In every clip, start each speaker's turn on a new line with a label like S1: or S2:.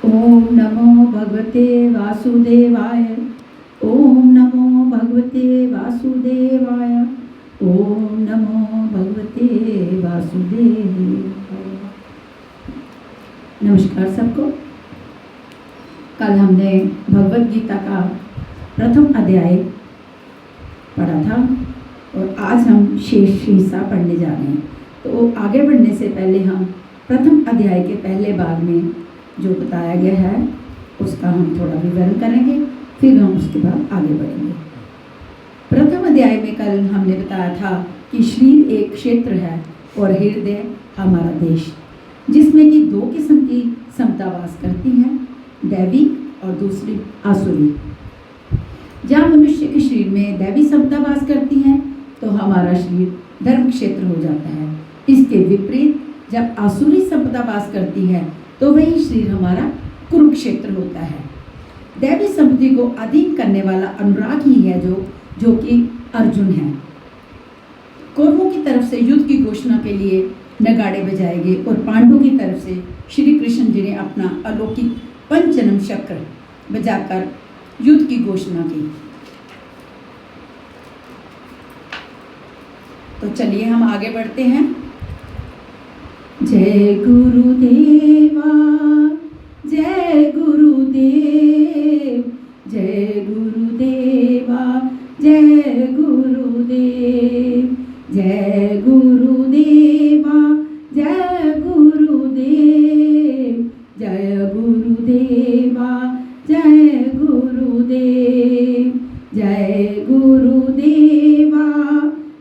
S1: ओम नमो भगवते वासुदेवाय। ओम नमो भगवते वासुदेवाय। ओम नमो भगवते वासुदेवाय। नमस्कार सबको। कल हमने भगवद गीता का प्रथम अध्याय पढ़ा था और आज हम शेष हिस्सा पढ़ने जा रहे हैं। तो आगे बढ़ने से पहले हम प्रथम अध्याय के पहले भाग में जो बताया गया है उसका हम थोड़ा विवरण करेंगे, फिर हम उसके बाद आगे बढ़ेंगे। प्रथम अध्याय में कल हमने बताया था कि शरीर एक क्षेत्र है और हृदय हमारा देश, जिसमें कि दो किस्म की समता वास करती है, दैवी और दूसरी आसुरी। जहाँ मनुष्य के शरीर में दैवी समता वास करती है तो हमारा शरीर धर्म क्षेत्र हो जाता है। इसके विपरीत जब आसुरी समता वास करती है तो वही शरीर हमारा कुरुक्षेत्र होता है। दैवी संपत्ति को अधीन करने वाला अनुराग ही है जो कि अर्जुन है। कौरवों की तरफ से युद्ध की घोषणा के लिए नगाड़े बजाएंगे और पांडवों की तरफ से श्री कृष्ण जी ने अपना अलौकिक पंचजन्म चक्र बजाकर युद्ध की घोषणा की। तो चलिए हम आगे बढ़ते हैं। जय गुरुदेवा, जय गुरुदेव, जय गुरुदेवा, जय गुरुदेव, जय गुरुदेवा, जय गुरुदेव, जय गुरुदेवा, जय गुरुदेव, जय गुरुदेवा,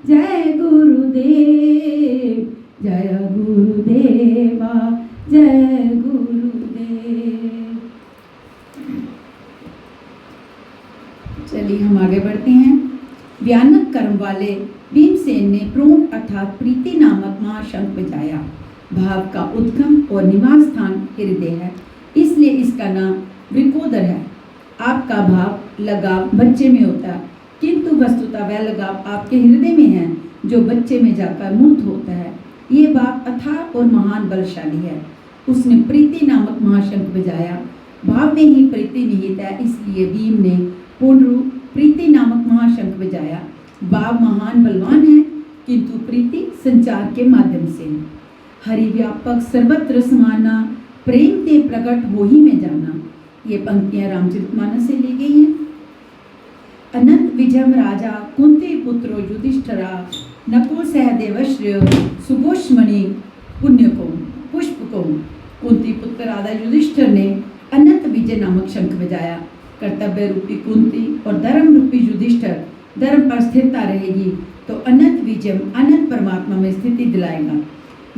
S1: जय गुरुदेव, जय गुरुदेवा, जय गुरुदेव। चलिए हम आगे बढ़ते हैं। व्यानक कर्म वाले भीमसेन ने प्रोण अर्थात प्रीति नामक महाशंख बजाया। भाव का उद्गम और निवास स्थान हृदय है, इसलिए इसका नाम वृकोदर है। आपका भाव लगाव बच्चे में होता है, किंतु वस्तुतः वह लगाव आपके हृदय में है जो बच्चे में जाकर मूर्त होता है। ये बात अथाह और महान बलशाली है। उसने प्रीति नामक महाशंख बजाया। भाव में ही प्रीति निहित है, इसलिए भीम ने पूर्ण रूप प्रीति नामक महाशंख बजाया। भाव महान बलवान है, किंतु प्रीति संचार के माध्यम से। हरि व्यापक सर्वत्र समाना, प्रेम ते प्रकट हो ही में जाना। ये पंक्तियां रामचरितमानस से ली गई हैं। अनंत विजम राजा कुंती पुत्रो युधिष्ठिरा, नकुल सहदेवश्रेय सुघोषमणि पुण्यको पुष्पको। कुंती पुत्र राजा युधिष्ठिर ने अनंत विजय नामक शंख बजाया। कर्तव्य रूपी कुंती और धर्म रूपी युधिष्ठिर धर्म पर स्थिरता रहेगी तो अनंत विजय अनंत परमात्मा में स्थिति दिलाएगा।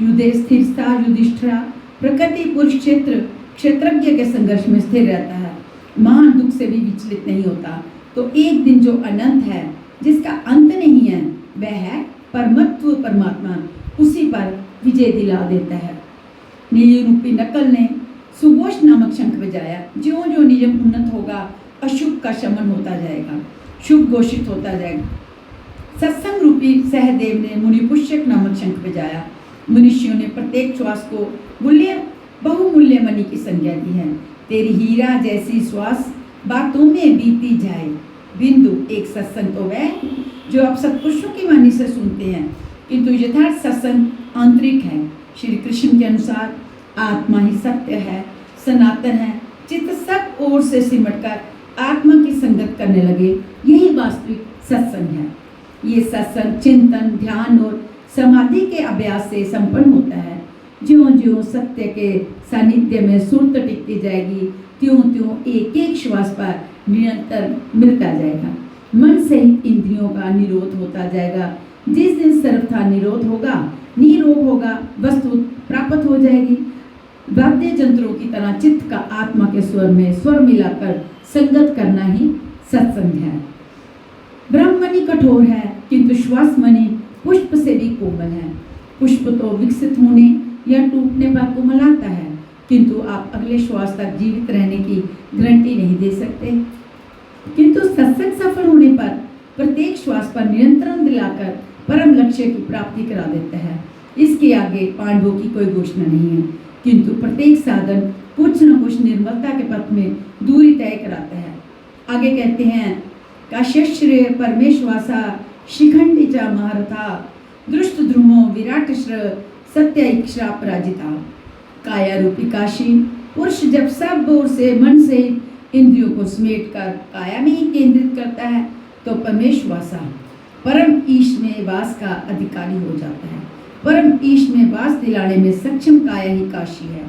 S1: युद्धे स्थिरता युधिष्ठिरा प्रकृति पुरुष क्षेत्रज्ञ के संघर्ष में स्थिर रहता है, महान दुख से भी विचलित नहीं होता। तो एक दिन जो अनंत है, जिसका अंत नहीं है, वह है परमत्व परमात्मा, उसी पर विजय दिला देता है। नील रूपी नकल ने सुघोष नामक शंख बजाया। ज्यों ज्यों नियम उन्नत होगा, अशुभ का शमन होता जाएगा, शुभ घोषित होता जाएगा। सत्संग रूपी सहदेव ने मुनिपुष्यक नामक शंख बजाया। मनुष्यों ने प्रत्येक श्वास को बहुमूल्य मणि की संज्ञा दी है। तेरी हीरा जैसी श्वास बातों में बीती जाए। बिंदु एक सत्संग तो वह जो आप सत्पुरुषों की वाणी से सुनते हैं, किंतु यथार्थ सत्संग आंतरिक है। श्री कृष्ण के अनुसार आत्मा ही सत्य है, सनातन है। चित्त सब ओर से सिमटकर आत्मा की संगत करने लगे, यही वास्तविक सत्संग है। ये सत्संग चिंतन, ध्यान और समाधि के अभ्यास से संपन्न होता है। ज्यों ज्यों सत्य के सानिध्य में सुरत टिकती जाएगी, त्यों त्यों एक एक श्वास पर निरंतर मिलता जाएगा। मन सहित इंद्रियों का निरोध होता जाएगा। जिस दिन सर्वथा निरोध होगा, निरोग होगा, वस्तु प्राप्त हो जाएगी। वाद्य यंत्रों की तरह चित्त का आत्मा के स्वर में स्वर मिलाकर संगत करना ही सत्संग है। ब्रह्ममणि कठोर है, किंतु श्वास मणि पुष्प से भी कोमल है। पुष्प तो विकसित होने या टूटने पर कोमलाता है, किंतु आप अगले श्वास तक जीवित रहने की गारंटी नहीं दे सकते। किंतु सत्संग सफल होने पर प्रत्येक श्वास पर नियंत्रण दिलाकर परम लक्ष्य की प्राप्ति करा देता है। इसके आगे पांडवों की कोई घोषणा नहीं है, किंतु प्रत्येक साधन कुछ न कुछ निर्मलता के पथ में दूरी तय कराता है। आगे कहते हैं, काश्यश्रेय परमेश्वासा शिखंडी चा महारथा दृष्ट ध्रुमो विराटश्र सत्याईक्षा पराजिता। काया रूपी काशी पुरुष जब सब ओर से मन से इंद्रियों को समेट कर काया में ही केंद्रित करता है तो परमेश्वासा परम ईश में वास का अधिकारी हो जाता है। परम ईश में वास दिलाने में सक्षम काया ही काशी है।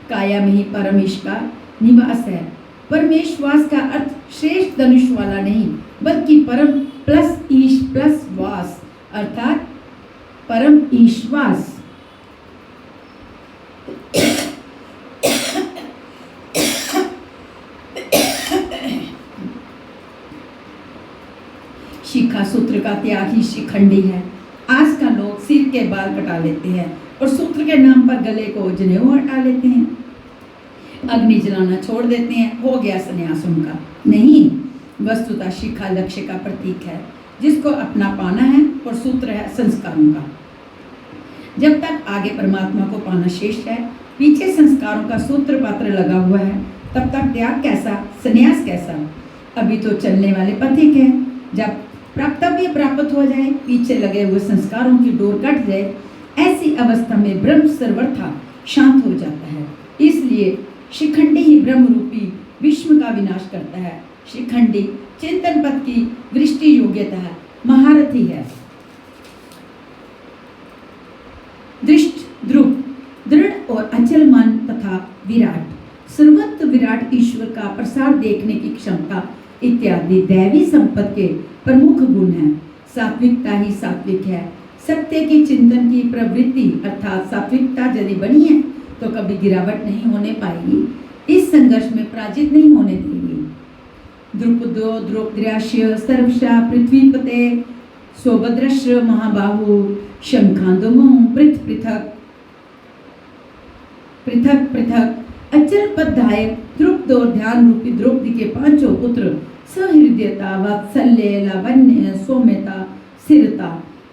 S1: काया में ही परम ईश का निवास है। परमेश्वास का अर्थ श्रेष्ठ धनुष वाला नहीं बल्कि परम प्लस ईश प्लस वास अर्थात परम ईश्वास। शिखा सूत्र का त्याग ही शिखंडी है। आज का लोग सिर के बाल कटा लेते हैं और सूत्र के नाम पर गले को जनेऊ हटा लेते हैं, अग्नि जलाना छोड़ देते हैं, हो गया संन्यास उनका। नहीं, वस्तुतः शिखा लक्ष्य का प्रतीक है जिसको अपना पाना है और सूत्र है संस्कारों का। जब तक आगे परमात्मा को पाना शेष है, पीछे संस्कारों का सूत्र पात्र लगा हुआ है, तब तक त्याग कैसा, संन्यास कैसा। अभी तो चलने वाले पथिक हैं। जब प्राप्तव्य प्राप्त हो जाए, पीछे लगे हुए संस्कारों की डोर कट जाए, ऐसी अवस्था में ब्रह्म सर्वथा शांत हो जाता है। इसलिए शिखंडी ही ब्रह्म रूपी विश्व का विनाश करता है। शिखंडी चिंतन पथ की दृष्टि योग्यता है, महारथी है। दृष्ट ध्रुव दृढ़ और अचल मन तथा विराट सर्वत्र विराट ईश्वर का प्रसार देखने की क्षमता इत्यादि दैवी संपत्ति के प्रमुख गुण हैं। सात्विकता ही सात्विक है। सत्य की चिंतन की प्रवृत्ति अर्थात सात्विकता यदि बनी है तो कभी गिरावट नहीं होने पाएगी। इस संघर्ष में पराजित नहीं होने देगी। द्रुपदो द्रौपद्यास्य सर्वशा पृथ्वीपते सौभद्रश्र महाबाहु शंखांदमो पृथक पृथक पृथक अचल पदधायक द्रुपद और ध्यान रूपी द्रौपदी के पांचों पुत्र सहृदयता वात्सल्य लावण्य सौम्यता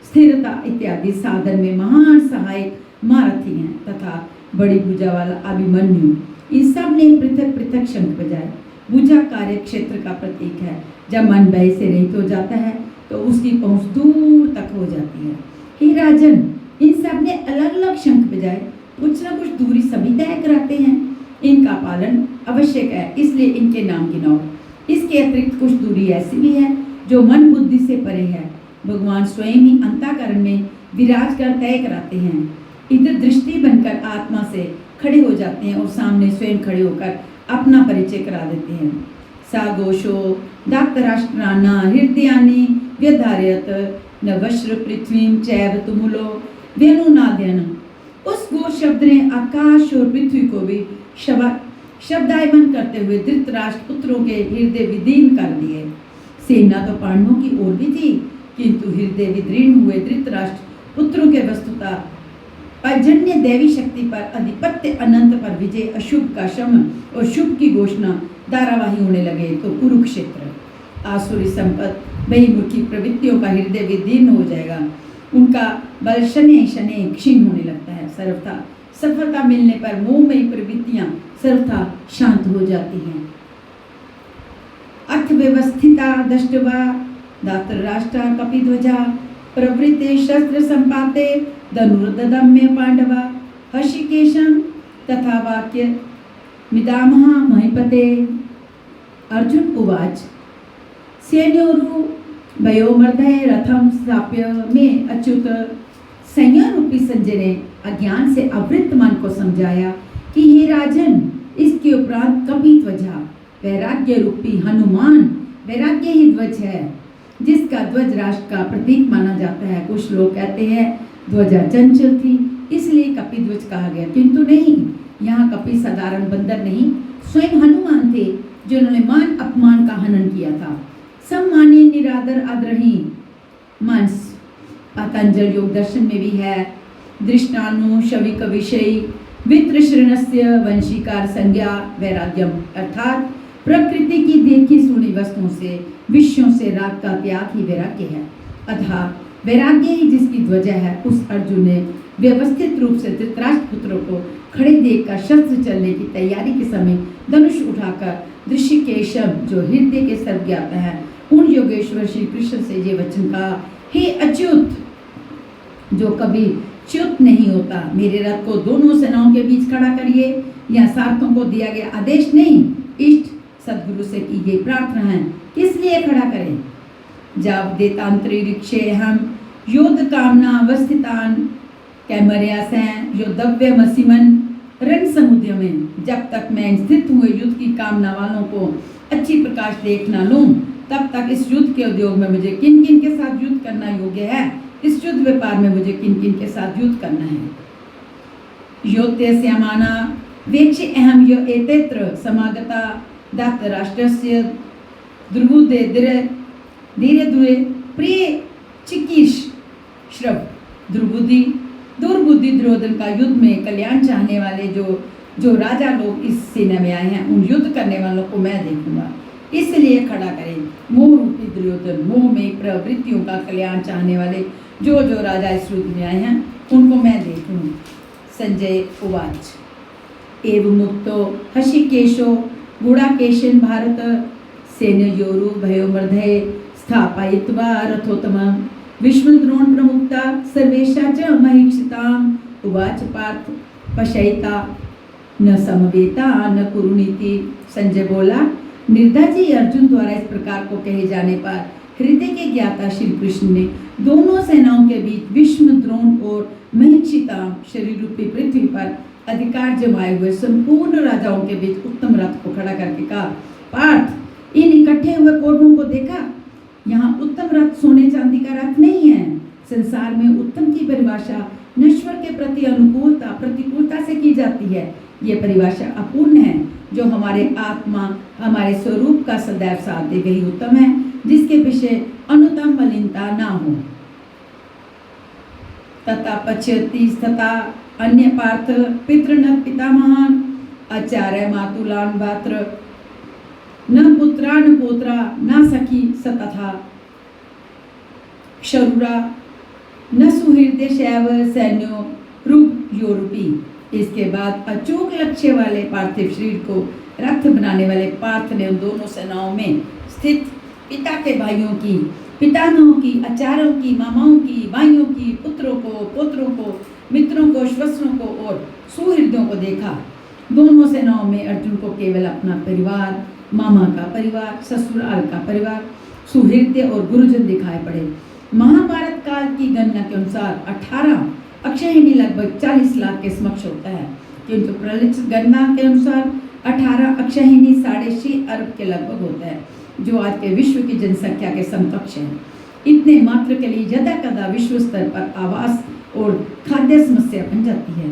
S1: स्थिरता इत्यादि साधन में महान सहायक महारथी हैं तथा बड़ी भुजा वाला अभिमन्यु। इन सब ने पृथक पृथक शंख बजाए। भुजा कार्य क्षेत्र का प्रतीक है। जब मन भय से रहित हो जाता है तो उसकी पहुंच दूर तक हो जाती है। हे राजन, इन सब ने अलग अलग शंख बजाए, कुछ न कुछ दूरी सभी तय कराते हैं। इनका पालन आवश्यक है, इसलिए इनके नाम गिनाओ। इसके अतिरिक्त कुछ दूरी ऐसी भी है जो मन बुद्धि से परे है। भगवान स्वयं ही अंतःकरण में विराज कर तय कराते हैं। इधर दृष्टि बनकर आत्मा से खड़े हो जाते हैं और सामने स्वयं खड़े होकर अपना परिचय करा देते हैं। सा घोषो दातराष्ट्राना हृदयानि व्यधारयत नवश्र पृथ्वीं चैव तुमुलो व्यनुनाद्यन। उस घोष शब्द ने आकाश और पृथ्वी को भी शब्दायमन करते हुए धृतराष्ट्र पुत्रों के हृदय विदीर्ण कर दिए। सेना तो पांडवों की ओर भी थी, किंतु हृदय विदीर्ण हुए धृतराष्ट्र पुत्रों के वस्तुता अजन्य दैवी शक्ति पर अधिपत्य अनंत पर विजय अशुभ का शमन और शुभ की घोषणा धारावाही होने लगे। तो कुरुक्षेत्र आसुरी संपत्ति बहिर्मुखी प्रवृत्तियों का हृदय विदीर्ण हो जाएगा। उनका बल शनै शनै क्षीण होने लगता है। सर्वथा सफलता मिलने पर मोहमयी प्रवृत्तियां सर्वथा शांत हो जाती हैं। अर्थव्यवस्थिता दष्टवा दातराष्ट्रा कपिध्वजा प्रवृत्ते शस्त्र संपाते धनुर्दम्य पांडवा हर्षिकेशं तथा वाक्य मितामहा महीपते। अर्जुन उवाच सेनोरु भयोमर्दय रथम स्थाप्य में अच्युत। संयम रूपी संजय ने अज्ञान से आवृत मन को समझाया कि हे राजन, इसके उपरांत कपिध्वजा वैराग्य रूपी हनुमान वैराग्य ही ध्वज है, जिसका ध्वज राष्ट्र का प्रतीक माना जाता है। कुछ लोग कहते हैं ध्वजा चंचल थी इसलिए कपिध्वज कहा गया, किंतु नहीं। यहाँ कपि साधारण बंदर नहीं, स्वयं हनुमान थे जिन्होंने मान अपमान का हनन किया था। सम्मानीय निरादर आदरहीन मानस पतंजल योग दर्शन में भी है। दृष्टानु शविक विषयी वित्र श्रेणस्य वंशीकार संज्ञा वैराग्यम अर्थात प्रकृति की देखी सुनी वस्तुओं से विषयों से राग का त्याग ही वैराग्य है। अतः वैराग्य ही जिसकी ध्वजा है, उस अर्जुन ने व्यवस्थित रूप से धृतराष्ट्र पुत्रों को खड़े देखकर शस्त्र चलने की तैयारी के समय धनुष उठाकर ऋषिकेशम जो हृदय के सर्वज्ञाता है उन योगेश्वर श्री कृष्ण से ये वचन कहा, हे अच्युत जो कभी च्युत नहीं होता, मेरे रथ को दोनों सेनाओं के बीच खड़ा करिए। यह सारथों को दिया गया आदेश नहीं, इष्ट सदगुरु से की गई प्रार्थना है, किस लिए खड़ा करें। जब देतांतरिक्षे हम योद्ध कामना अवस्थितान कैमर्यासैं योद्धव्य मसीमन रण समुद्र में, जब तक मैं स्थित हुए युद्ध की कामना वालों को अच्छी प्रकाश देख न लूं, तब तक इस युद्ध के उद्योग में मुझे किन किन के साथ युद्ध करना योग्य है, इस युद्ध व्यापार में मुझे किन किन के साथ युद्ध करना है। योत्स्यमाना वेक्षे अहम यो एतेत्र समागता दात राष्ट्रस्य दुर्बुद्धे धीरे धीरे प्रिय चिकीश श्रव दुर्बुद्धि दुर्योधन का युद्ध में कल्याण चाहने वाले जो राजा लोग इस सेना में आए हैं, उन युद्ध करने वालों को मैं देखूंगा, इसलिए खड़ा करें। मोह रूपी दुर्योधन, मोह में प्रवृत्तियों का कल्याण चाहने वाले जो राजा इस युद्ध में आए हैं, उनको मैं देखूं। संजय उवाच एवं मुक्तो हशिकेशो गुणाकेशन भारत सेनयोरु भयोमर्धये स्थापयित्वा रथोत्तमं विष्णुद्रोण प्रमुक्ता सर्वेशा च महीक्षिताम् उवाच पार्थ पशयिता न समवेता न कुरुनीति। संजय बोला, निर्धा जी अर्जुन द्वारा इस प्रकार को कहे जाने पर हृदय के ज्ञाता श्री कृष्ण ने दोनों सेनाओं के बीच विष्णु द्रोण और महीक्षिताम शरीर रूपी पृथ्वी पर अधिकार जमाए हुए संपूर्ण राजाओं के बीच उत्तम रथ को खड़ा करके कहा, पार्थ इन इकट्ठे हुए कौरवों को देखा, यहाँ उत्तम रथ सोने चांदी का रथ नहीं है। संसार में उत्तम की परिभाषा नश्वर के प्रति अनुकूलता प्रतिकूलता से की जाती है। ये परिभाषा अपूर्ण है। जो हमारे आत्मा हमारे स्वरूप का सदैव साथ दे वही उत्तम है, जिसके विषय अनुतम मलिनता ना हो। तथा पश्यति तथा अन्य पार्थ पितृन पितामहान आचार्य मातुलान भात्र न पुत्रा न पोत्रा न सखी सतथा क्षरुरा न सुहृदय शैव सैन्यो रुग योरूपी। इसके बाद अचूक लक्ष्य वाले पार्थिव शरीर को रथ बनाने वाले पार्थ ने उन दोनों सेनाओं में स्थित पिता के भाइयों की, पितामहों की, आचार्यों की, मामाओं की, भाइयों की, पुत्रों को, पुत्रों को, मित्रों को, श्वसनों को और सुहृदयों को देखा। दोनों सेनाओं में अर्जुन को केवल अपना परिवार, मामा का परिवार, ससुराल का परिवार, सुहृदय और गुरुजन दिखाई पड़े। महाभारत काल की गणना के अनुसार 18 अक्षयहिणी लगभग 40 लाख के समक्ष होता है, किंतु प्रलिखित गणना के अनुसार 18 अक्षयहिणी 6.5 अरब के लगभग होता है, जो आज के विश्व की जनसंख्या के समकक्ष है। इतने मात्र के लिए यदा कदा विश्व स्तर पर आवास और खाद्य समस्या बन जाती है।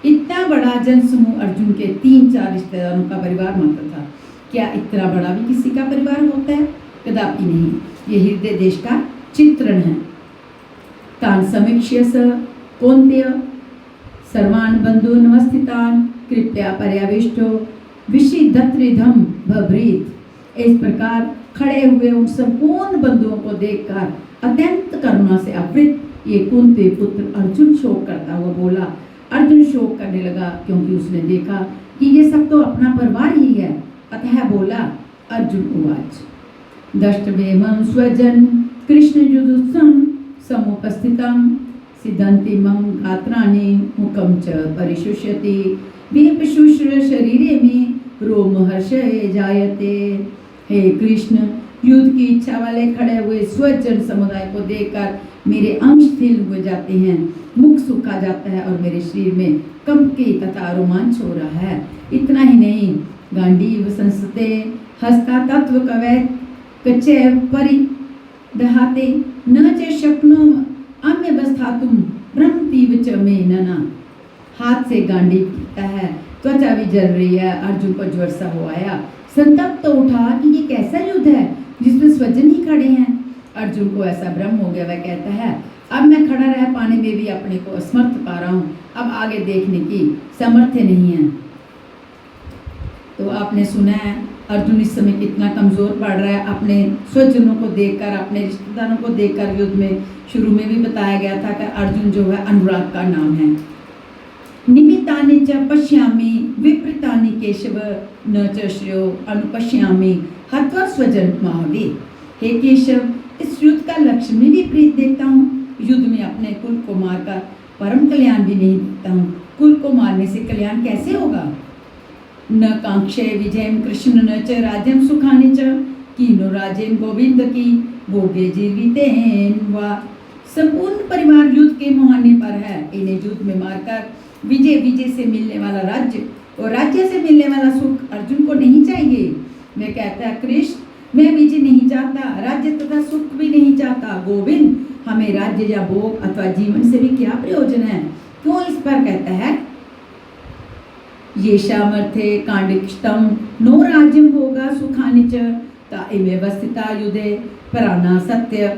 S1: इतना बड़ा जनसमूह अर्जुन के 3-4 रिश्तेदारों का परिवार मात्र था। क्या इतना बड़ा भी किसी का परिवार होता है? कदापि नहीं। ये हृदय देश का चित्रण है। तान समीक्ष्य स कौन्तेय सर्वान् बंधु नमस्थितान् कृपया पर्याविष्टो विषिदत्रिधम भभृत। इस प्रकार खड़े हुए उन संपूर्ण बंधुओं को देखकर अत्यंत करुणा से आवृत ये कुंती पुत्र अर्जुन शोक करता हुआ बोला। अर्जुन शोक करने लगा क्योंकि उसने देखा कि ये सब तो अपना परिवार ही है। अतः बोला, अर्जुन उवाच दष्टवेमं स्वजन कृष्ण युजुत्सं समुपस्थितं सिद्धन्ति मम गात्राणि मुखं च परिशुष्यति विपशुश्र शरीरे में रोमहर्षे जायते। हे कृष्ण, युद्ध की इच्छा वाले खड़े हुए स्वजन समुदाय को देखकर मेरे अंग शिथिल हुए जाते हैं, मुख सूखा जाता है और मेरे शरीर में कंपकी तथा रोमांच हो रहा है। इतना ही नहीं, गांडीव संसते हस्ता तत्व कवै कचैव परिदहाते न च शक्नो अम्यवस्थातुम ब्रह्मतीव च मे नना। हाथ से गांडीव गिरता है, त्वचा भी जल रही है। अर्जुन को ज्वर सा हो आया, संतप्त तो उठा कि ये कैसा युद्ध है जिसमें स्वजन ही खड़े हैं। अर्जुन को ऐसा भ्रम हो गया। वह कहता है, अब मैं खड़ा रह पाने में भी अपने को असमर्थ पा रहा हूँ, अब आगे देखने की सामर्थ्य नहीं है। तो आपने सुना है अर्जुन इस समय कितना कमजोर पड़ रहा है अपने स्वजनों को देखकर, अपने रिश्तेदारों को देखकर। युद्ध में शुरू में भी बताया गया था कि अर्जुन जो है अनुराग का नाम है। निमित्तानि सुखानि च पश्यामि विपरीतानि केशव न च श्रेयो अनुपश्यामि हत्वा स्वजन महावीर। हे केशव, इस युद्ध का लक्ष्य में विपरीत देखता हूँ। युद्ध में अपने कुल को मारकर परम कल्याण भी नहीं देखता हूँ। कुल को मारने से कल्याण कैसे होगा? न कांक्षे विजयम कृष्ण न च राज्यम सुखानि च कीनो राजेन गोविंद की भोगे जीवितेन वा। संपूर्ण परिवार युद्ध के मुहाने पर है। इन्हें युद्ध में मारकर विजय से मिलने वाला राज्य और राज्य से मिलने वाला सुख अर्जुन को नहीं चाहिए। मैं कहता है कृष्ण, मैं विजय नहीं चाहता, राज्य तथा सुख भी नहीं चाहता। गोविंद, हमें राज्य या भोग अथवा जीवन से भी क्या प्रयोजन है? क्यों इस पर कहता है ये सामर्थ्य कांडिक्षतम नो राज्यम भोगा सुखानि च ताइमेव स्थिता युधे प्राणा सत्य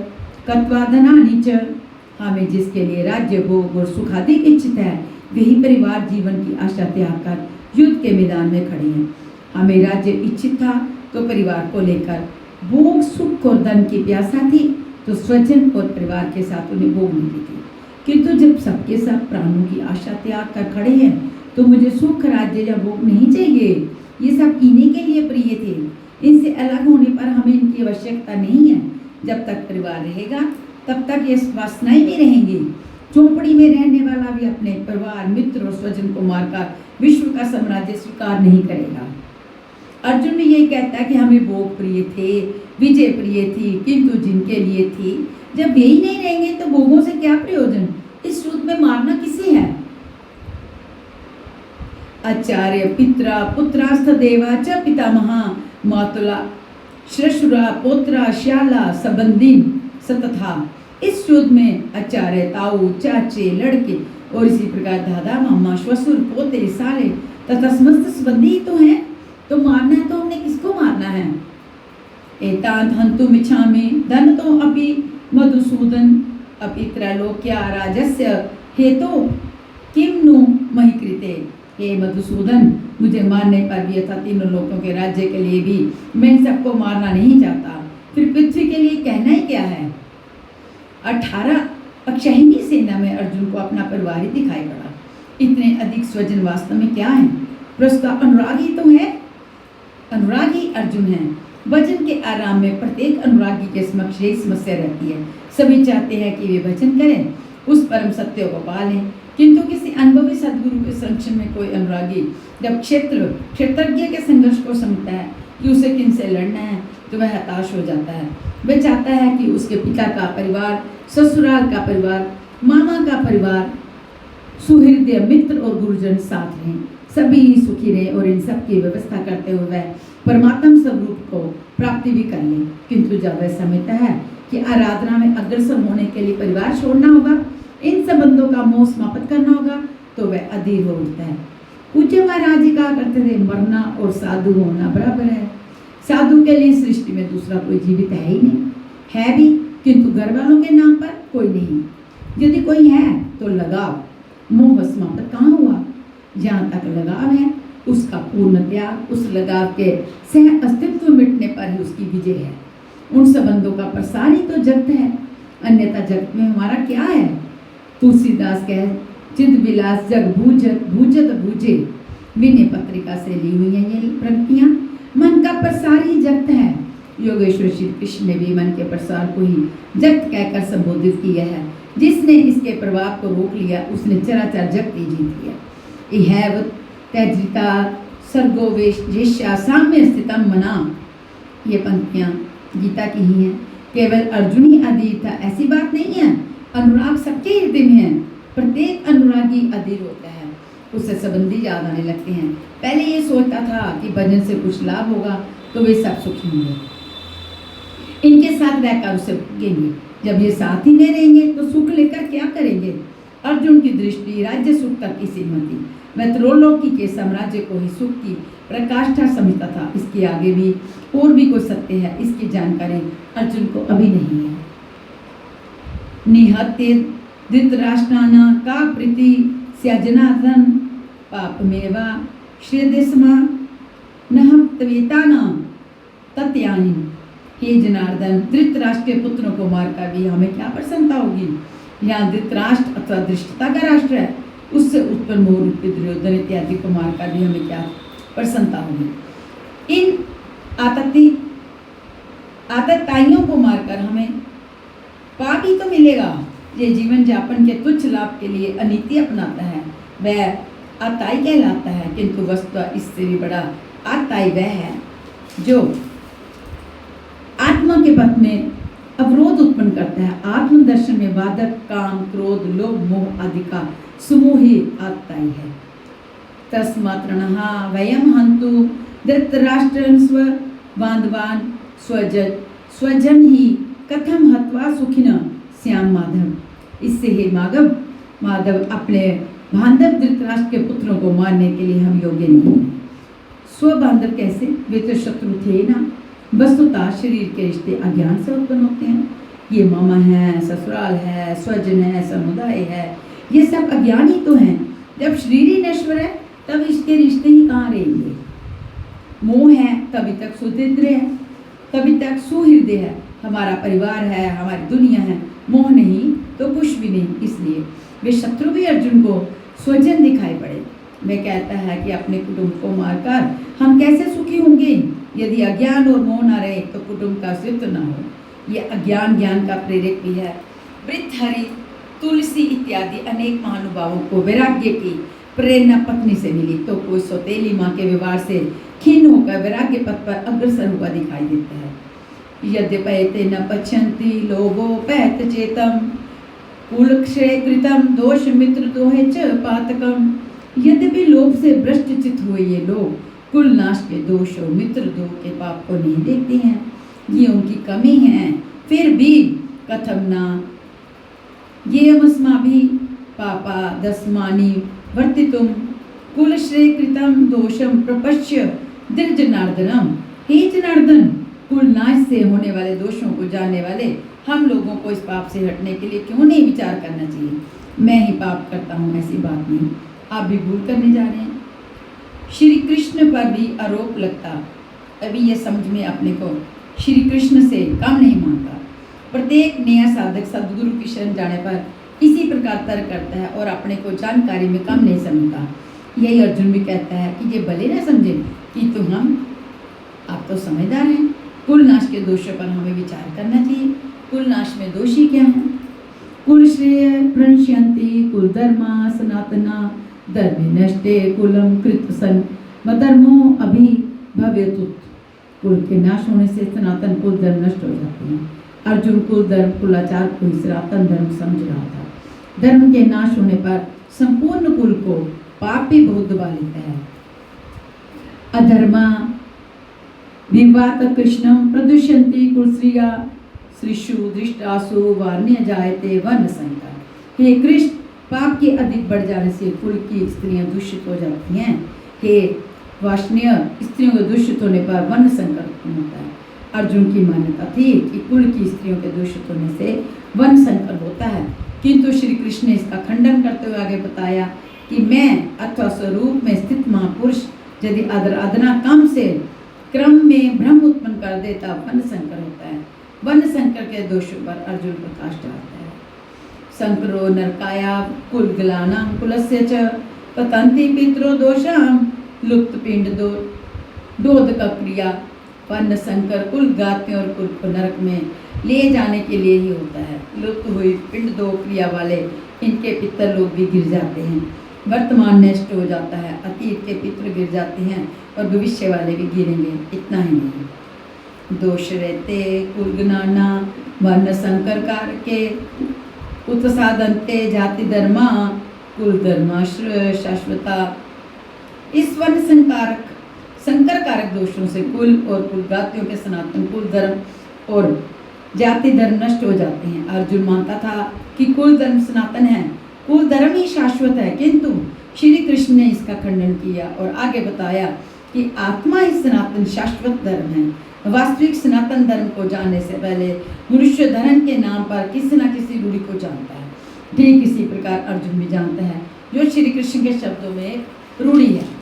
S1: कत्वाधनानि च। हमें जिसके लिए राज्य भोग और सुख अधिक इच्छित है, वही परिवार जीवन की आशा त्याग कर युद्ध के मैदान में खड़े हैं। हमें राज्य इच्छित था तो परिवार को लेकर, भोग सुख और धन की प्यासा थी तो स्वजन और परिवार के साथ उन्हें भोग मिली थी। किंतु जब सबके सब प्राणों की आशा त्याग कर खड़े हैं तो मुझे सुख राज्य या भोग नहीं चाहिए। ये सब इन्हीं के लिए प्रिय थे। इनसे अलग होने पर हमें इनकी आवश्यकता नहीं है। जब तक परिवार रहेगा तब तक ये वासनाएं भी रहेंगी। झोंपड़ी में रहने वाला भी अपने परिवार, मित्र और स्वजन को मारकर विश्व का साम्राज्य स्वीकार नहीं करेगा। अर्जुन भी यही कहता है कि हमें भोग प्रिय थे, विजय प्रिय थी, किंतु जिनके लिए थी, जब यही नहीं रहेंगे तो भोगों से क्या प्रयोजन? इस युद्ध में मारना किसे है? आचार्य पित्रा पुत्रास्थ देवा च पितामहा मातुला श्वशुरा पोत्रा श्याला संबंधी सतथा। इस युद्ध में आचार्य, ताऊ, चाचे, लड़के और इसी प्रकार दादा, मामा, श्वशुर, पोते, साले तथा समस्त संबंधी तो हैं। तो मारना है तो हमने किसको मारना है? एतांत हंतु मिच्छामि धन तो अपि मधुसूदन अपि त्रैलोक्या राजस्य हेतु किम नु महि कृते। हे मधुसूदन, मुझे मारने पर भी अर्थात तीनों लोगों के राज्य के लिए भी मैं सबको मारना नहीं चाहता। फिर पृथ्वी के लिए कहना ही क्या है? 18 अक्षयिणी सेना में अर्जुन को अपना परिवार ही दिखाई पड़ा। इतने अधिक स्वजन वास्तव में क्या है? उसका अनुरागी तो है, अनुरागी अर्जुन है। भजन के आराम में प्रत्येक अनुरागी के समक्ष यही समस्या रहती है। सभी चाहते हैं कि वे भजन करें, उस परम सत्य को पालें, किंतु किसी अनुभवी सदगुरु के संरक्षण में कोई अनुरागी जब क्षेत्रज्ञ के संघर्ष को समझता है कि उसे किनसे लड़ना है तो वह हताश हो जाता है। वह चाहता है कि उसके पिता का परिवार, ससुराल का परिवार, मामा का परिवार, सुहृदय मित्र और गुरुजन साथ रहें, सभी सुखी रहे और इन सब की व्यवस्था करते हुए वह परमात्म स्वरूप को प्राप्ति भी कर ले। किंतु जब वह समझता है कि आराधना में अग्रसर होने के लिए परिवार छोड़ना होगा, इन संबंधों का मोह समाप्त करना होगा, तो वह अधीर हो उठता है। पूज्य महाराज जी कहा करते थे, मरना और साधु होना बराबर है। साधु के लिए सृष्टि में दूसरा कोई जीवित है ही नहीं, है भी किंतु घर वालों के नाम पर कोई नहीं। यदि कोई है तो लगाव, मोह समाप्त कहाँ हुआ? जहाँ तक लगाव है उसका पूर्ण त्याग, उस लगाव के सह अस्तित्व मिटने पर ही उसकी विजय है। उन संबंधों का प्रसार ही तो जगत है, अन्यथा जगत में हमारा क्या है? तुलसीदास कहे, चिद विलास जग भूजत भूजत भूजे। विनय पत्रिका से ली हुई है ये पंक्तियां। मन का प्रसार ही जगत है। योगेश्वर श्री कृष्ण ने भी मन के प्रसार को ही जगत कहकर संबोधित किया है। जिसने इसके प्रभाव को रोक लिया उसने चराचर जगत ही जीत लिया। इहैव त्यजिता सर्गो वेश्या साम्य स्थितम मना। ये पंक्तियां गीता की ही हैं। केवल अर्जुन ही अधीर था ऐसी बात नहीं है। अनुराग सबके हृदय में है। प्रत्येक अनुरागी अधीर होता है, उससे संबंधी याद आने लगते हैं। पहले ये सोचता था कि भजन से कुछ लाभ होगा तो वे सब सुखी होंगे, इनके साथ रहकर उसे भोगेंगे। जब ये साथ ही नहीं रहेंगे तो सुख लेकर क्या करेंगे? अर्जुन की दृष्टि राज्य सुख तक की सीमित थी। वह त्रिलोकी के साम्राज्य को ही सुख की प्रकाष्ठा समझता था। इसके आगे भी और भी कोई सत्य है, इसकी जानकारी अर्जुन को अभी नहीं है। निहत्य धृतराष्ट्राना का प्रीति स्यजनार्दन पापमेवा श्रेयस्मा नहं त्वेताना तत्यानि। हे जनार्दन, धृतराष्ट्र के पुत्रों को मारकर भी हमें क्या प्रसन्नता होगी? यहाँ धृतराष्ट्र अथवा धृष्टता का राष्ट्र है, उससे उत्पन्न मोह रूपी दुर्योधन इत्यादि को मारकर भी हमें क्या प्रसन्नता होगी। इन आतताइयों को मारकर हमें पाप ही तो मिलेगा। ये जीवन यापन के तुच्छ लाभ के लिए अनीति अपनाता है वह आताई कहलाता है, किंतु वस्तुतः इससे भी बड़ा आताई वह है जो आत्मा के पथ में अवरोध उत्पन्न करता है। आत्मदर्शन में बाधक काम, क्रोध, लोभ, मोह आदि का समूह ही आताई है। तस्मात् रणः वयं हन्तु धृतराष्ट्रं स्वबान्धवान् स्वजन ही कथम हत्वा सुखिनः स्याम माधव। इससे हे माधव अपने बांधव धृतराष्ट्र के पुत्रों को मारने के लिए हम योग्य नहीं हैं। स्वबांधव कैसे? वे तो शत्रु थे ना। वस्तुतः शरीर के रिश्ते अज्ञान से उत्पन्न होते हैं। ये मामा है, ससुराल है, स्वजन है, समुदाय है, ये सब अज्ञान ही तो हैं। जब शरीर ही नश्वर है तब इसके रिश्ते ही कहाँ रहेंगे। मोह है तभी तक सुहृदय है, तभी तक सुहृदय है, हमारा परिवार है, हमारी दुनिया है। मोह नहीं तो कुछ भी नहीं। इसलिए वे शत्रु भी अर्जुन को स्वजन दिखाई पड़े। वह कहता है कि अपने कुटुंब को मारकर हम कैसे सुखी होंगे? यदि अज्ञान और मोह न रहे तो कुटुंब का अस्तित्व न हो। ये अज्ञान ज्ञान का प्रेरक भी है। वृद्धहरि, तुलसी इत्यादि अनेक महानुभावों को वैराग्य की प्रेरणा पत्नी से मिली, तो कोई सौतेली माँ के व्यवहार से खीन होकर वैराग्य पथ पर अग्रसर हुआ दिखाई देता है। यद्यपि न पश्यन्ति लोभोपैत चेतम कुलक्षय कृतम दोष मित्र दोहे च पातकम। यद्यपि लोभ से भ्रष्ट चित हुए ये लोग कुल नाश के दोष और मित्र दोह के पाप को नहीं देखते हैं, ये उनकी कमी है। फिर भी कथम ना ये अस्माभि पापा दस्मानि वर्तितुम कुलश्रेय कृतम दोषम प्रपश्य दृजनार्दनम। हे जनार्दन, कुल नाश से होने वाले दोषों को जानने वाले हम लोगों को इस पाप से हटने के लिए क्यों नहीं विचार करना चाहिए? मैं ही पाप करता हूँ ऐसी बात नहीं, आप भी भूल करने जा रहे हैं। श्री कृष्ण पर भी आरोप लगता, अभी ये समझ में अपने को श्री कृष्ण से कम नहीं मानता। प्रत्येक नया साधक सदगुरु की शरण जाने पर इसी प्रकार तर्क करता है और अपने को जानकारी में कम नहीं समझता। यही अर्जुन भी कहता है कि ये भले ना समझे कि आप तो समझदार हैं। कुल नाश के दोषों पर हमें विचार करना चाहिए। कुल नाश में दोषी क्या है? कुल श्रेय प्रणश्यन्ति कुल धर्मा सनातना धर्मे नष्टे कुलम कृत सन मधर्मो अभि भवेतुत। कुल के नाश होने से सनातन कुल धर्म नष्ट हो जाते हैं। अर्जुन कुल धर्म कुलाचार को ही सनातन धर्म समझ रहा था। धर्म के नाश होने पर संपूर्ण कुल को पाप भी बहुत दबा लेता है। अधर्मा विवात कृष्णम प्रदुष्यन्ति कुलश्रिया श्रीषु दृष्टासु वार्ण्य जायते वन संकर। हे कृष्ण, पाप के अधिक बढ़ जाने से कुल की स्त्रियां दूषित हो जाती हैं। हे वार्ष्णेय, स्त्रियों के दूषित होने पर वन संकर उत्पन्न होता है। अर्जुन की मान्यता थी कि कुल की स्त्रियों के दूषित होने से वन संकर होता है, किंतु श्री कृष्ण ने इसका खंडन करते हुए आगे बताया कि मैं अथवा स्वरूप में स्थित महापुरुष यदि आराधना कम से क्रम में भ्रम उत्पन्न कर देता वन संकर होता है। वन संकर के दोषों पर अर्जुन प्रकाश डालता है। संकरो नरकाया कुलगलानां कुलस्य च पतन्ति पितरो दोषां लुप्त पिंड दोदक क्रिया। वन संकर कुल गात्यों और कुल को नरक में ले जाने के लिए ही होता है। लुप्त हुई पिंड दो क्रिया वाले इनके पितर लोग भी गिर जाते हैं। वर्तमान नष्ट हो जाता है, अतीत के पितृ गिर जाते हैं और भविष्य वाले भी गिरेंगे। इतना ही नहीं, दोष रहते कुलगनाना वर्ण संकर कार के उत्सादंते जाति धर्मा कुल धर्माश्रय शाश्वता। इस वर्ण संकर कारक दोषों से कुल और कुलगातियों के सनातन कुल धर्म और जाति धर्म नष्ट हो जाते हैं। अर्जुन मानता था कि कुल धर्म सनातन है, कुल धर्म ही शाश्वत है, किंतु श्री कृष्ण ने इसका खंडन किया और आगे बताया कि आत्मा ही सनातन शाश्वत धर्म है। वास्तविक सनातन धर्म को जानने से पहले मनुष्य धर्म के नाम पर किसी न किसी रूढ़ी को जानता है। ठीक इसी प्रकार अर्जुन भी जानता है जो श्री कृष्ण के शब्दों में रूढ़ी है।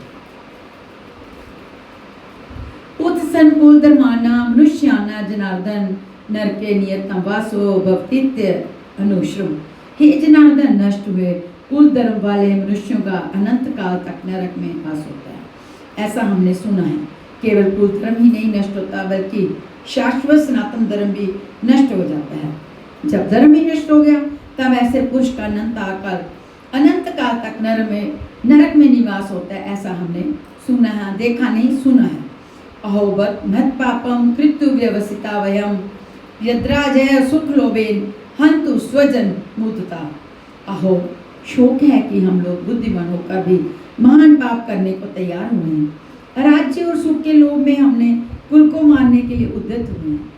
S1: उत्सन कुल धर्माना मनुष्याना जनार्दन नरके नियतम वासो भवतीत्य अनुश्रम। हे जनार्दन, नष्ट हुए कुल धर्म वाले मनुष्यों का अनंत काल तक नरक में वास होता है। ऐसा हमने सुना है। केवल कुल धर्म ही नहीं नष्ट होता, बल्कि शाश्वत सनातन धर्म भी नष्ट हो जाता है। जब धर्म ही नष्ट हो गया, तब ऐसे पुरुष का अनंत काल तक नरक में निवास होता है। ऐसा हमने सुना है, देखा नहीं, सुना है। अहोबत महत् पापम कृत्यु व्यवसिता वयम यद्राजय सुख लोभेन हंतु स्वजन मुदता। अहो, शोक है कि हम लोग बुद्धिमान होकर भी महान पाप करने को तैयार हुए हैं। राज्य और सुख के लोभ में हमने कुल को मारने के लिए उद्यत हुए हैं।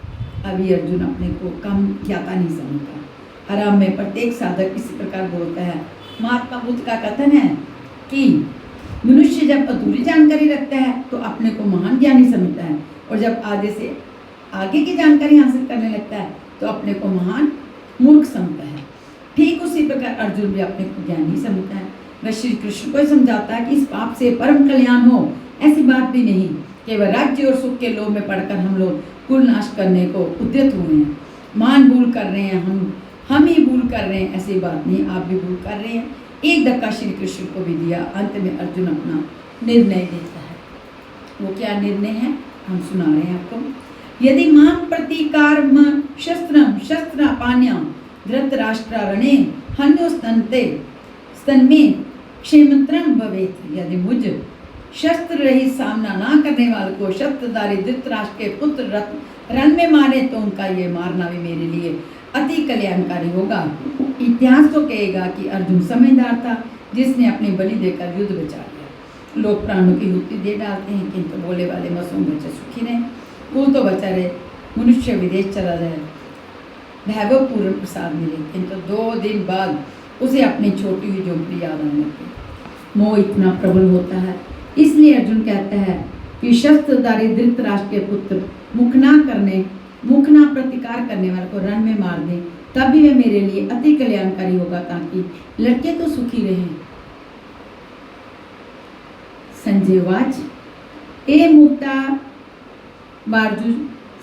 S1: अभी अर्जुन अपने को कम ज्ञाता नहीं समझता। आराम में प्रत्येक साधक इसी प्रकार बोलता है। महात्मा बुद्ध का कथन है कि मनुष्य जब अधूरी जानकारी रखता है तो अपने को महान ज्ञानी समझता है, और जब आगे से आगे की जानकारी हासिल करने लगता है तो अपने को महान मूर्ख समझता है। ठीक उसी प्रकार अर्जुन भी अपने को ज्ञानी समझता है। वह श्री कृष्ण को समझाता है कि इस पाप से परम कल्याण हो, ऐसी बात भी नहीं। केवल राज्य और सुख के लोभ में पड़कर हम लोग कुल नाश करने को उद्यत हुए हैं। मान भूल कर रहे हैं, हम ही भूल कर रहे हैं, ऐसी बात नहीं, आप भी भूल कर रहे हैं। एक धक्का श्री कृष्ण को भी दिया। अंत में अर्जुन अपना निर्णय देता है। वो क्या निर्णय है, हम सुना रहे हैं आपको। यदि मां प्रतिकारम शस्त्रम शस्त्रापान्याम धृतराष्ट्ररणे हन्योस्तन्ते स्तन्मे क्षेमत्रम भवेत। यदि मुझ शस्त्र रहित सामना ना करने वाले को शस्त्रधारी धृतराष्ट्र के पुत्र रण में मारे तो उनका ये मारना भी मेरे लिए अति कल्याणकारी होगा। इतिहास तो कहेगा कि अर्जुन समझदार था, जिसने अपनी बलि देकर युद्ध बचा लिया। लोग प्राणों की हुक्ति दे डालते हैं, किंतु बोले वाले मसूम बच्चे सुखी रहे, कुल तो बचा रहे, मनुष्य विदेश चला जाए, वैभव पूर्ण प्रसाद मिले, किंतु 2 दिन बाद उसे अपनी छोटी हुई झोंपड़ी याद आने लगती। मोह इतना प्रबल होता है, इसलिए अर्जुन कहता है कि शस्त्रधारी धृतराष्ट्र के पुत्र मुख ना प्रतिकार करने वाले को रण में मार दे, तब भी वह मेरे लिए अति कल्याणकारी होगा, ताकि लड़के तो सुखी रहें। संजय वाच ए मुक्ता बार्जुन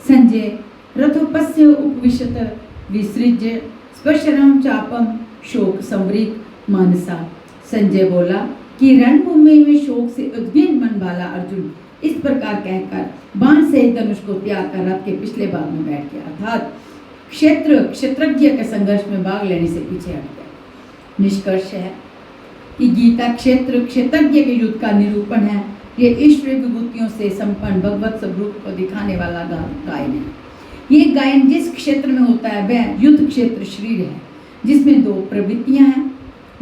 S1: संजय रथोपस्य उपविशत विसृज्य स्पर्शरम चापम शोक संवृत मानसा। संजय बोला कि रणभूमि में शोक से उद्विग्न मन वाला अर्जुन इस प्रकार कहकर बाण से धनुष को त्याग कर रथ के पिछले भाग में बैठ गया, अर्थात क्षेत्रज्ञ के संघर्ष में भाग लेने से पीछे हट गया। निष्कर्ष है कि गीता क्षेत्रज्ञ के युद्ध का निरूपण है। ये ईश्वरीय विभूतियों से संपन्न भगवत स्वरूप को दिखाने वाला गायन है। ये गायन जिस क्षेत्र में होता है वह युद्ध क्षेत्र शरीर है, जिसमें 2 प्रवृत्तियां हैं,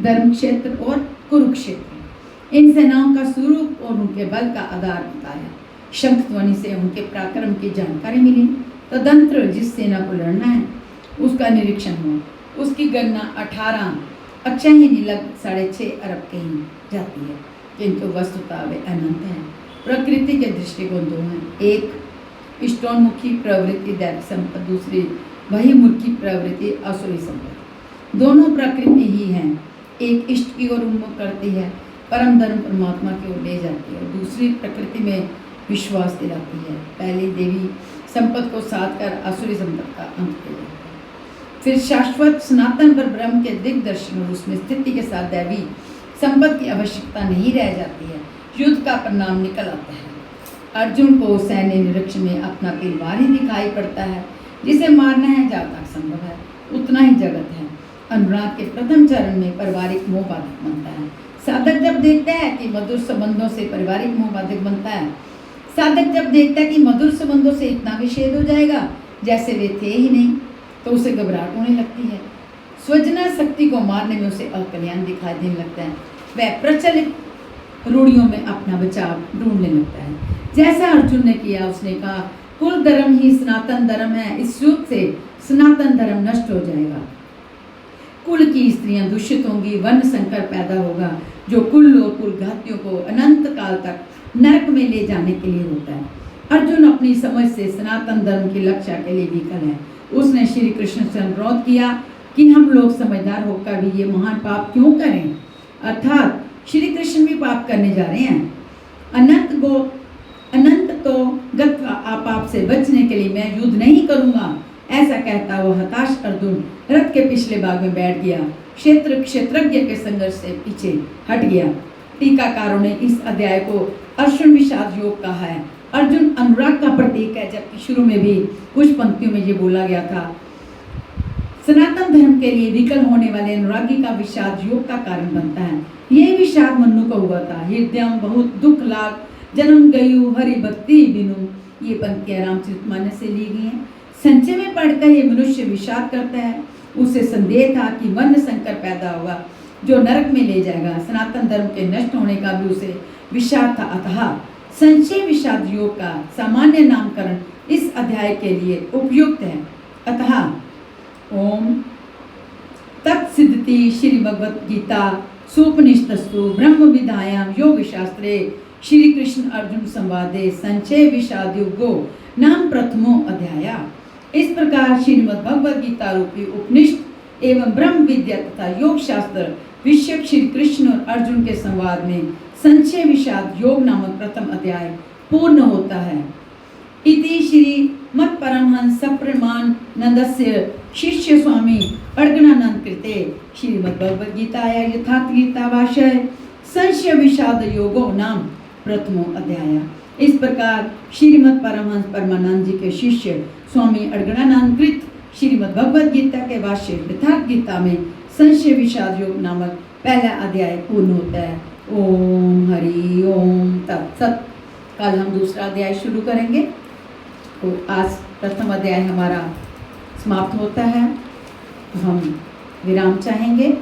S1: धर्म क्षेत्र और कुरुक्षेत्र। इन सेनाओं का स्वरूप और उनके बल का आधार बताया। शंख ध्वनि से उनके पराक्रम की जानकारी मिली। तदंतर जिस सेना को लड़ना है उसका निरीक्षण हुआ। उसकी गणना 18 अक्षयहिनी लग 6.5 अरब कही जाती है, किंतु वस्तुतः वे अनंत हैं। प्रकृति के दृष्टिकोण 2 हैं। एक इष्टोन्मुखी प्रवृत्ति दैव संपद, दूसरी बहिर्मुखी प्रवृत्ति असुरी संपद। दोनों प्रकृति ही हैं। एक इष्ट की ओर उन्मुख करती है, परम धर्म परमात्मा की ओर ले जाती है, और दूसरी प्रकृति में विश्वास दिलाती है। पहली देवी संपद को साध कर असुरी संपद का अंत किया जाता है। फिर शाश्वत सनातन पर ब्रह्म के दिग्दर्शन और उसमें स्थिति के साथ दैवी संपद की आवश्यकता नहीं रह जाती है। युद्ध का परिणाम निकल आता है। अर्जुन को सैन्य निरीक्षण में अपना परिवार ही दिखाई पड़ता है। जिसे मारना है जहाँ तक संभव है उतना ही जगत है। अनुराग के प्रथम चरण में पारिवारिक मोह बाधक बनता है। साधक जब देखता है कि मधुर संबंधों से पारिवारिक मोह बाधक बनता है, साधक जब देखता है कि मधुर संबंधों से इतना विच्छेद हो जाएगा जैसे वे थे ही नहीं, तो उसे घबराहट होने लगती है। स्वजना शक्ति को मारने में उसे अकल्याण दिखाई देने लगता है। वह प्रचलित रूढ़ियों में अपना बचाव ढूंढने लगता है। जैसा अर्जुन ने किया, उसने कहा कुल धर्म ही सनातन धर्म है, इस युद्ध से सनातन धर्म नष्ट हो जाएगा। कुल की स्त्रियां दूषित होंगी, वर्ण संकर पैदा होगा, जो कुल और कुल घातियों को अनंत काल तक नरक में ले जाने के लिए होता है। अर्जुन अपनी समझ से सनातन धर्म की रक्षा के लिए विकल है। उसने श्री कृष्ण से अनुरोध किया कि हम लोग समझदार होकर भी ये महान पाप क्यों करें, अर्थात श्री कृष्ण भी पाप करने जा रहे हैं। अनंत तो गत्वा पाप से बचने के लिए मैं युद्ध नहीं करूंगा, ऐसा कहता हुआ हताश अर्जुन रथ के पिछले भाग में बैठ गया। क्षेत्रज्ञ के संघर्ष से पीछे हट गया। टीकाकारों ने इस अध्याय को अर्जुन विषाद योग कहा है। अर्जुन अनुराग का प्रतीक है, जबकि शुरू में भी कुछ पंक्तियों में ये बोला गया था। सनातन धर्म के लिए विकल होने वाले अनुरागी का विषाद योग का कारण बनता है। यही विषाद मन्नु को हुआ था। हृदयम बहुत दुख लाग जन्म गयु हरि भक्ति बिनु। ये पंक्तियां रामचरितमानस से ली गई हैं। संचय में पढ़कर ये मनुष्य विषाद करता है। उसे संदेह था कि वर्ण संकर पैदा होगा जो नरक में ले जाएगा। सनातन धर्म के नष्ट होने का भी उसे विषाद था। अतः संचय विषाद योग का सामान्य नामकरण इस अध्याय के लिए उपयुक्त है। अतः ओम तत्सिद्धति श्रीमद्भगवद गीता सुपनिषत्सु ब्रह्म विद्यायां योग शास्त्रे श्री कृष्ण अर्जुन संवादे संचय विषाद योगो नाम प्रथमो अध्याय। इस प्रकार श्रीमद् भगवद गीता रूपी उपनिषद एवं ब्रह्म विद्या तथा योग शास्त्र विषय श्री कृष्ण और अर्जुन के संवाद में संचय विषाद योग नामक प्रथम अध्याय पूर्ण होता है। इति श्री मत परमहंस सप्रमानंदस्य शिष्य स्वामी अर्गणानंद कृते श्रीमद् भगवद गीताया यथार्थ गीता भाष्य संचय विषाद योगो नाम प्रथमो अध्याय। इस प्रकार श्रीमद् परमहंस परमानंद जी के शिष्य स्वामी अर्गणानंद कृत श्रीमद् भगवद गीता के भाष्य यथार्थ गीता में संचय विषाद योग नामक पहला अध्याय पूर्ण होता है। ओम हरि ओम तत्सत। कल हम दूसरा अध्याय शुरू करेंगे। तो आज प्रथम अध्याय हमारा समाप्त होता है। हम विराम चाहेंगे।